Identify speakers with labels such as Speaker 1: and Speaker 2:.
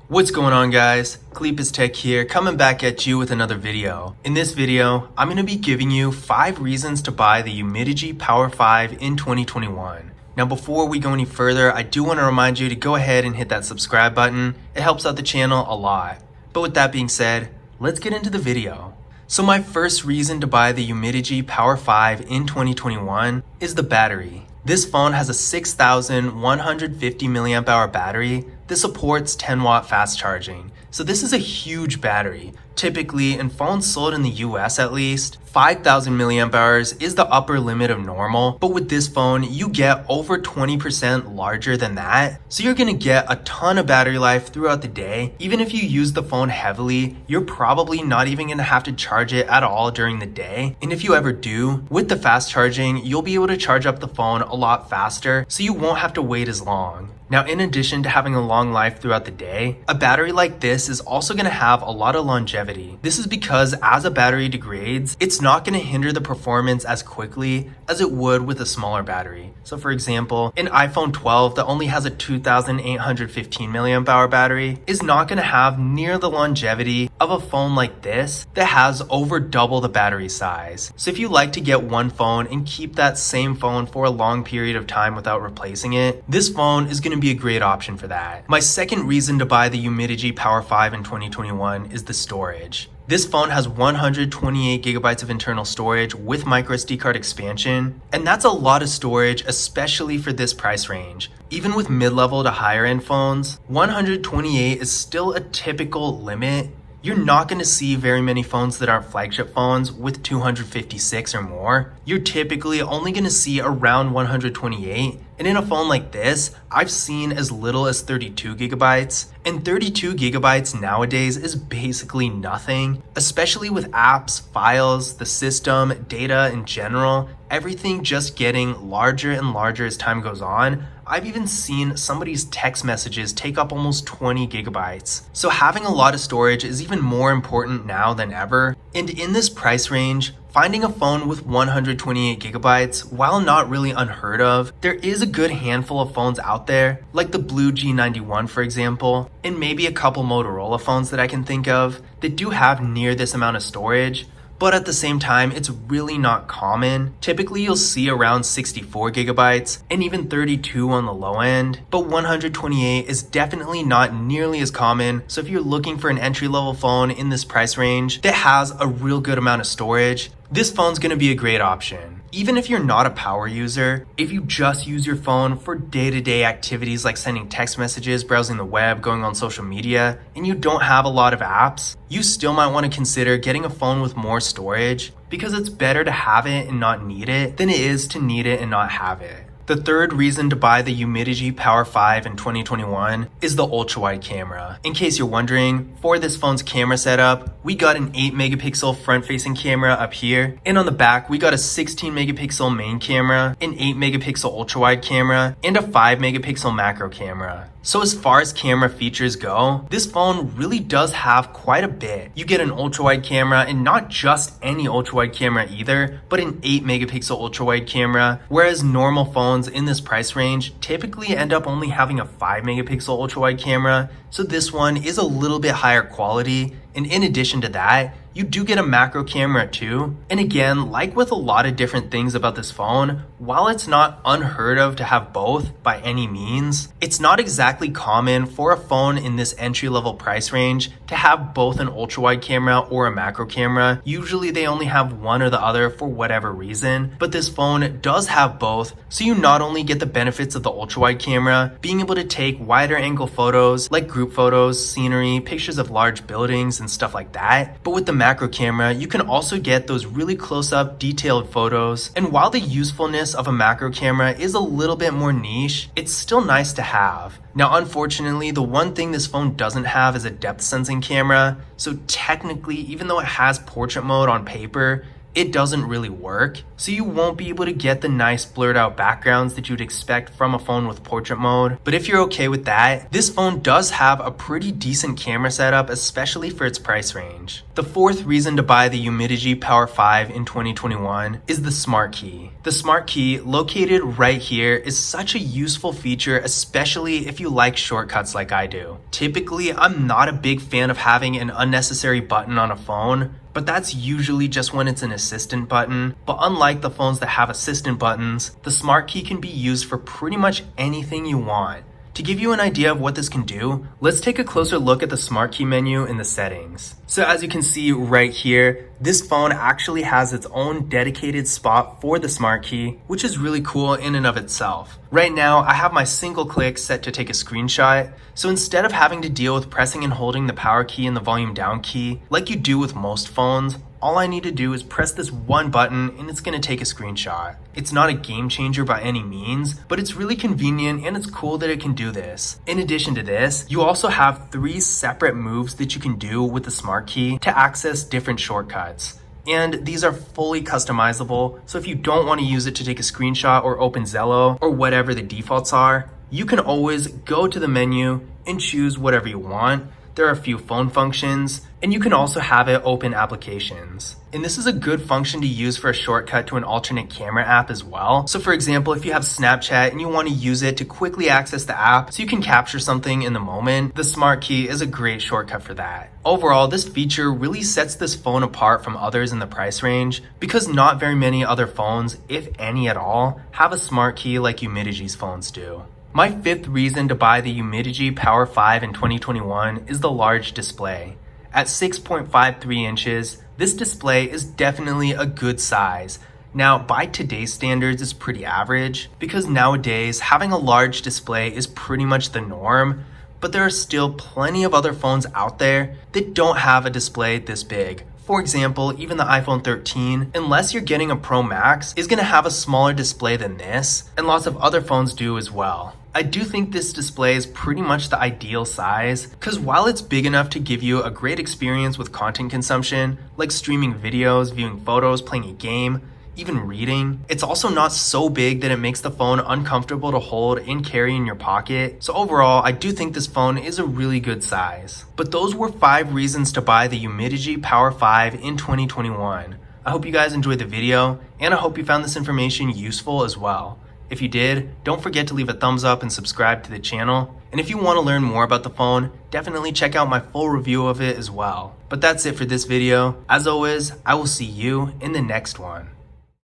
Speaker 1: What's going on, guys? Cleepus Tech here, coming back at you with another video. In this video, I'm going to be giving you 5 reasons to buy the Umidigi Power 5 in 2021. Now before we go any further, I do want to remind you to go ahead and hit that subscribe button. It helps out the channel a lot. But with that being said, let's get into the video. So my first reason to buy the Umidigi Power 5 in 2021 is the battery. This phone has a 6,150 milliamp hour battery that supports 10 watt fast charging. So this is a huge battery. Typically, in phones sold in the US at least, 5,000 milliamp hours is the upper limit of normal, but with this phone, you get over 20% larger than that. So you're gonna get a ton of battery life throughout the day. Even if you use the phone heavily, you're probably not even gonna have to charge it at all during the day. And if you ever do, with the fast charging, you'll be able to charge up the phone a lot faster, so you won't have to wait as long. Now, in addition to having a long life throughout the day, a battery like this is also going to have a lot of longevity. This is because as a battery degrades, it's not going to hinder the performance as quickly as it would with a smaller battery. So for example, an iPhone 12 that only has a 2,815 milliamp hour battery is not going to have near the longevity of a phone like this that has over double the battery size. So if you like to get one phone and keep that same phone for a long period of time without replacing it, this phone is going to be a great option for that. My second reason to buy the Umidigi Power 5 in 2021 is the storage. This phone has 128 gigabytes of internal storage with microSD card expansion, and that's a lot of storage, especially for this price range. Even with mid-level to higher end phones, 128 is still a typical limit. You're not going to see very many phones that aren't flagship phones with 256 or more. You're typically only going to see around 128. And in a phone like this, I've seen as little as 32 gigabytes. And 32 gigabytes nowadays is basically nothing, especially with apps, files, the system, data in general, everything just getting larger and larger as time goes on. I've even seen somebody's text messages take up almost 20 gigabytes. So having a lot of storage is even more important now than ever. And in this price range, finding a phone with 128 gigabytes, while not really unheard of, there is a good handful of phones out there, like the Blue G91 for example, and maybe a couple Motorola phones that I can think of that do have near this amount of storage. But at the same time, it's really not common. Typically, you'll see around 64 gigabytes and even 32 on the low end, but 128 is definitely not nearly as common. So if you're looking for an entry-level phone in this price range that has a real good amount of storage, this phone's gonna be a great option. Even if you're not a power user, if you just use your phone for day-to-day activities like sending text messages, browsing the web, going on social media, and you don't have a lot of apps, you still might want to consider getting a phone with more storage because it's better to have it and not need it than it is to need it and not have it. The third reason to buy the Umidigi Power 5 in 2021 is the ultra-wide camera. In case you're wondering, for this phone's camera setup, we got an 8 megapixel front-facing camera up here, and on the back we got a 16 megapixel main camera, an 8 megapixel ultra-wide camera, and a 5 megapixel macro camera. So as far as camera features go, this phone really does have quite a bit. You get an ultra-wide camera, and not just any ultra-wide camera either, but an 8 megapixel ultra-wide camera, whereas normal phones in this price range typically end up only having a 5 megapixel ultra-wide camera, so this one is a little bit higher quality. And in addition to that, you do get a macro camera too. And again, like with a lot of different things about this phone, while it's not unheard of to have both by any means, it's not exactly common for a phone in this entry-level price range to have both an ultra-wide camera or a macro camera. Usually they only have one or the other for whatever reason, but this phone does have both, so you not only get the benefits of the ultra-wide camera, being able to take wider angle photos like group photos, scenery, pictures of large buildings and stuff like that, but with the macro camera, you can also get those really close-up detailed photos. And while the usefulness of a macro camera is a little bit more niche, it's still nice to have. Now, unfortunately, the one thing this phone doesn't have is a depth sensing camera. So technically, even though it has portrait mode on paper, it doesn't really work, so you won't be able to get the nice blurred out backgrounds that you'd expect from a phone with portrait mode. But if you're okay with that, this phone does have a pretty decent camera setup, especially for its price range. The fourth reason to buy the Umidigi Power 5 in 2021 is the Smart Key. The Smart Key, located right here, is such a useful feature, especially if you like shortcuts like I do. Typically, I'm not a big fan of having an unnecessary button on a phone, but that's usually just when it's an assistant button. But unlike the phones that have assistant buttons, the Smart Key can be used for pretty much anything you want. To give you an idea of what this can do, let's take a closer look at the Smart Key menu in the settings. So as you can see right here, this phone actually has its own dedicated spot for the Smart Key, which is really cool in and of itself. Right now, I have my single click set to take a screenshot, so instead of having to deal with pressing and holding the power key and the volume down key, like you do with most phones, all I need to do is press this one button and it's going to take a screenshot. It's not a game changer by any means, but it's really convenient and it's cool that it can do this. In addition to this, you also have 3 separate moves that you can do with the Smart Key to access different shortcuts. And these are fully customizable, so if you don't want to use it to take a screenshot or open Zello or whatever the defaults are, you can always go to the menu and choose whatever you want. There are a few phone functions, and you can also have it open applications. And this is a good function to use for a shortcut to an alternate camera app as well. So for example, if you have Snapchat and you want to use it to quickly access the app so you can capture something in the moment, the Smart Key is a great shortcut for that. Overall, this feature really sets this phone apart from others in the price range because not very many other phones, if any at all, have a Smart Key like Umidigi's phones do. My fifth reason to buy the Umidigi Power 5 in 2021 is the large display. At 6.53 inches, this display is definitely a good size. Now, by today's standards, it's pretty average because nowadays having a large display is pretty much the norm, but there are still plenty of other phones out there that don't have a display this big. For example, even the iPhone 13, unless you're getting a Pro Max, is going to have a smaller display than this, and lots of other phones do as well. I do think this display is pretty much the ideal size, because while it's big enough to give you a great experience with content consumption, like streaming videos, viewing photos, playing a game, even reading, it's also not so big that it makes the phone uncomfortable to hold and carry in your pocket. So overall, I do think this phone is a really good size. But those were 5 reasons to buy the Umidigi Power 5 in 2021. I hope you guys enjoyed the video, and I hope you found this information useful as well. If you did, don't forget to leave a thumbs up and subscribe to the channel. And if you want to learn more about the phone, definitely check out my full review of it as well. But that's it for this video. As always, I will see you in the next one.